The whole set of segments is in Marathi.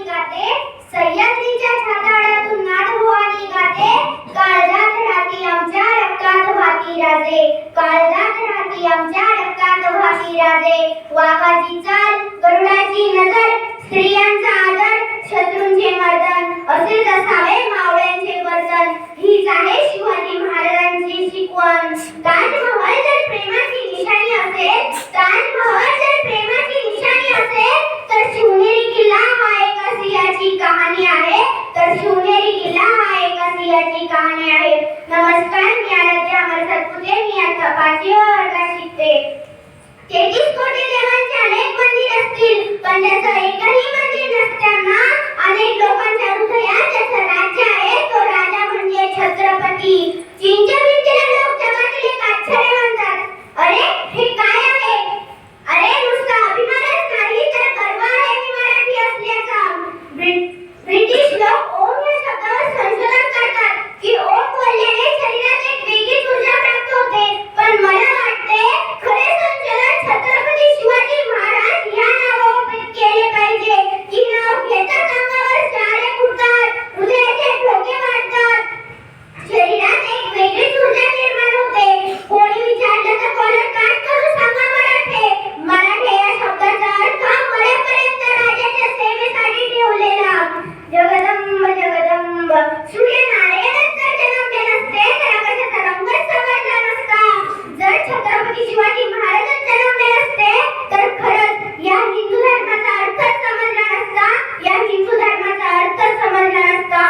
भवानी गाते, सह्याद्रीच्या छाताडातून नाद भवानी गाते, काळजात राहती आमच्या रक्तात वाहती राजे, काळजात राहती आमच्या रक्तात वाहती राजे. वाघाची चाल, गरुडाची नजर, स्त्रियांचा आदर, शत्रूंचे मर्दन, असेच असावे मावळ्यांचे वर्तन. हीच आहे शिवाजी महाराजांची शिकवण. ताजमहल जर प्रेमाची निशाणी असेल, ताजमहल जर प्रेमाची निशाणी असेल, तर शिवनेरी किल्ला हा एका सिंहाची कहाणी आहे, तर शिवनेरी किल्ला हा एका सिंहाची कहाणी आहे. नमस्कार, मी आराध्य अमर सतपुते. मी आता 5वी वर्गात शिकते. 33 कोटी देवांचे अनेक मंदिर असतील, पण त्याचं एकही मंदिर नसताना अनेक लोकांच्या हृदयात ज्याचं राज्य आहे, तो राजा म्हणजे छत्रपती. चीनच्या भिंतीला लोक जगातील एक आश्चर्य म्हणतात. अरे, हे काय आहे? अरे, नुसता अभिमानच नाही, तर गर्व आहे मी मराठी असल्याचा. ब्रिटिश लोक ओम या शब्दावर संशोधन करतात की ओम बोलल्याने शरीरात एक वेगळीच ऊर्जा प्राप्त होते, पण मला वाटते खरे संशोधन छत्रपती शिवाजी महाराज या नावावर केले पाहिजे. की नाव घेताच अंगावर शहारे फुटतात, हृदयाचे ठोके वाढतात, शरीरात एक वेगळीच ऊर्जा निर्माण होते. कोणी विचारलं तर कॉलर काट करून सांगा मराठे. मराठे या शब्दाचा अर्थ मरेपर्यंत राजाच्या सेवेसाठी ठेवलेला. जगदंब जगदंब, सूर्यनारायणच जर जन्मले नसते तर आकाशाचा रंगच समजला नसता. जर छत्रपती शिवाजी महाराजच जन्मले नसते तर खरंच या हिंदू धर्माचा अर्थच समजला नसता, या हिंदू धर्माचा अर्थच समजला नसता.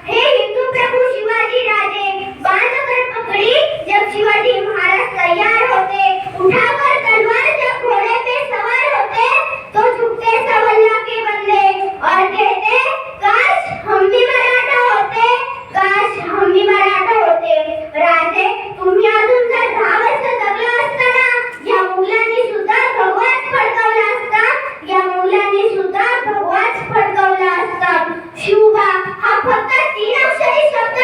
हे हिंदू प्रभू शिवाजी राजे, बांध कर पकड़ी जब शिवाजी महाराज तैयार होते, उठाकर तलवार जब घोड़े पे सवार होते, तो झुकते सब अल्लाह के बंदे और कहते काश हम भी मराठा होते, काश हम भी मराठा होते. राजे, तुम्ही अजून जर 10 वर्ष जगला असताना या मुलांनी सुद्धा भगवाच फडकवला असता, या मुलांनी सुद्धा भगवाच फडकवला असता. शिवबा हा फक्त 3 अक्षरी शब्द